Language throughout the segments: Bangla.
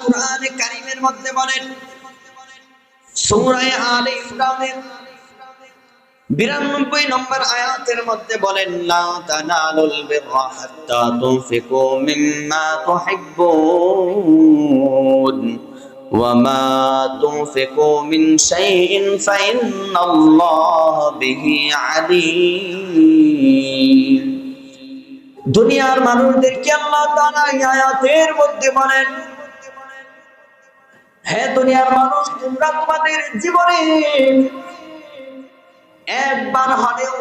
কুরআনে কারীমের মধ্যে বলেন, সূরা আলে ইমরানের 92 নম্বর আয়াতের মধ্যে বলেন, লা তানালুল বিররা হাত্তা তুনফিকু মিম্মা তুহিব্বুন ওয়া মা তুনফিকু মিন শাইইন ফাইন্নাল্লাহা বিহি আলীম। দুনিয়ার মানুষদেরকে আল্লাহ তাআলা এই আয়াতের মধ্যে বলেন, হে দুনিয়ার মানুষ, তোমরা তোমাদের জীবনে একবার হলেও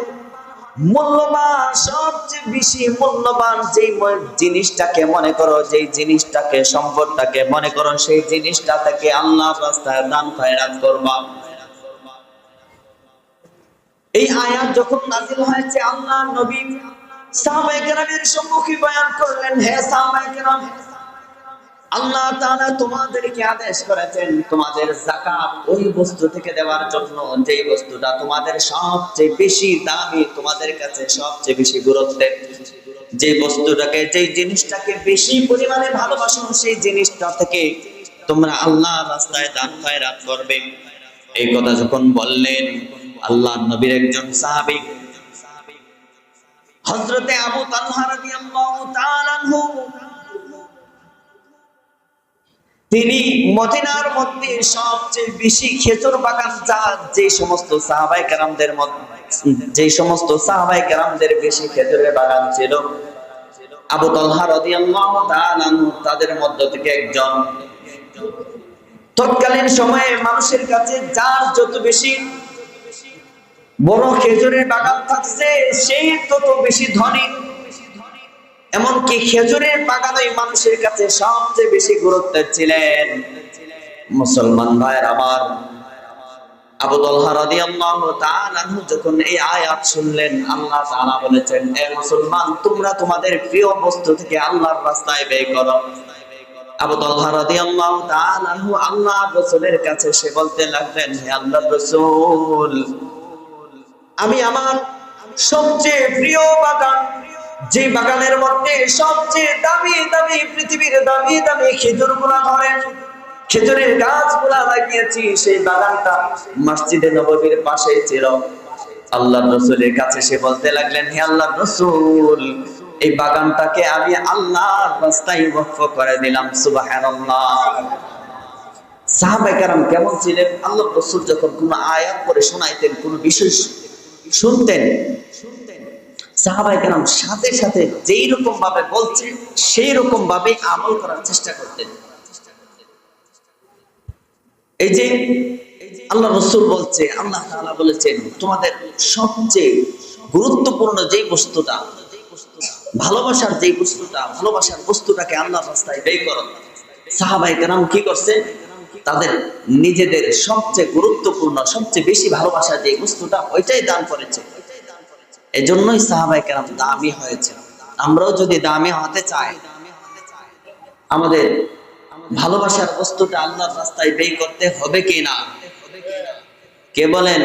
মূল্যবান, সবচেয়ে বেশি মূল্যবান যে জিনিসটাকে মনে করো, যেই জিনিসটাকে, সম্পদটাকে মনে করো, সেই জিনিসটা থেকে আল্লাহর রাস্তায় দান খয়রাত করবা। এই আয়াত যখন নাযিল হয়েছে, আল্লাহ নবী সাহাবায়ে কেরামের সম্মুখে বয়ান করলেন, হে সাহাবায়ে কেরাম, আল্লাহ তাআলা তোমাদেরকে আদেশ করেছেন তোমাদের যাকাত ওই বস্তু থেকে দেওয়ার জন্য যেই বস্তুটা তোমাদের সবচেয়ে বেশি দামি, তোমাদের কাছে সবচেয়ে বেশি গুরুত্বের, যে বস্তুটাকে, যেই জিনিসটাকে বেশি পরিমাণে ভালোবাসো, সেই জিনিসটা থেকে তোমরা আল্লাহর রাস্তায় দান খয়রাত করবে। এই কথা যখন বললেন, আল্লাহর নবীর একজন সাহাবী হযরতে আবু তালহা রাদিয়াল্লাহু তাআলা আনহু, তিনি মদিনার মধ্যে সবচেয়ে বেশি খেজুর বাগান, যে সমস্ত সাহাবায়ে কেরামদের মধ্যে, যে সমস্ত সাহাবায়ে কেরামদের বেশি খেজুরের বাগান ছিল, আবু তালহা রাদিয়াল্লাহু তাআলা তাদের মধ্য থেকে একজন। তৎকালীন সময়ে মানুষের কাছে যার যত বেশি বড় খেজুরের বাগান থাকছে, সেই তত বেশি ধনী। এমনকি খেজুরের বাগানই মানুষের কাছে সবচেয়ে বেশি গুরুত্বের ছিলেন। মুসলমান ভাইয়ের আমার, আবু তালহা রাদিয়াল্লাহু তাআলা যখন এই আয়াত শুনলেন, আল্লাহ তাআলা বলেছেন, হে মুসলমান, তোমরা তোমাদের প্রিয় বস্তু থেকে আল্লাহর রাস্তায় ব্যয় করো। আবু তালহা রাদিয়াল্লাহু তাআলা আল্লাহর রাসূলের কাছে সে বলতে লাগলেন, হে আল্লাহর রাসূল, আমি আমার সবচেয়ে প্রিয় বাগান, যে বাগানের মধ্যে সবচেয়ে দামি দামি, পৃথিবীর দামি দামি খেজুরগুলা ধরে, খেজুরের গাছগুলা লাগিয়েছি, সেই বাগানটা মসজিদে নববীর পাশে ছিল। আল্লাহর রাসূলের কাছে সে বলতে লাগলেন, হে আল্লাহর রাসূল, এই বাগানটাকে আমি আল্লাহর রাস্তায় ওয়াকফ করে দিলাম। সুবহানাল্লাহ। সাহাবায়ে কেরাম কেমন ছিলেন? আল্লাহর রাসূল যখন কোন আয়াত পড়ে শোনাইতেন, কোন বিষয় শুনতেন, সাহাবায়ে কেরাম সাথে সাথে যেই রকম ভাবে বলছে সেই রকম ভাবে আমল করার চেষ্টা করতেন। এই যে আল্লাহ রাসূল বলছে, আল্লাহ তাআলা বলেছেন, তোমাদের সবচেয়ে গুরুত্বপূর্ণ যেই বস্তুটা, ভালোবাসার যেই বস্তুটা, ভালোবাসার বস্তুটাকে আল্লাহর রাস্তায় ব্যয় করো। সাহাবায়ে কেরাম কি করছে? তাদের নিজেদের সবচেয়ে গুরুত্বপূর্ণ, সবচেয়ে বেশি ভালোবাসার যে বস্তুটা, ওইটাই দান করেছে। এজন্যই সাহাবায়ে কেরাম দামি হয়েছে। আমরাও যদি দামি হতে চাই, আমাদের ভালোবাসার বস্তুটা আল্লাহর রাস্তায় ব্যয় করতে হবে কি না? কে বলেন?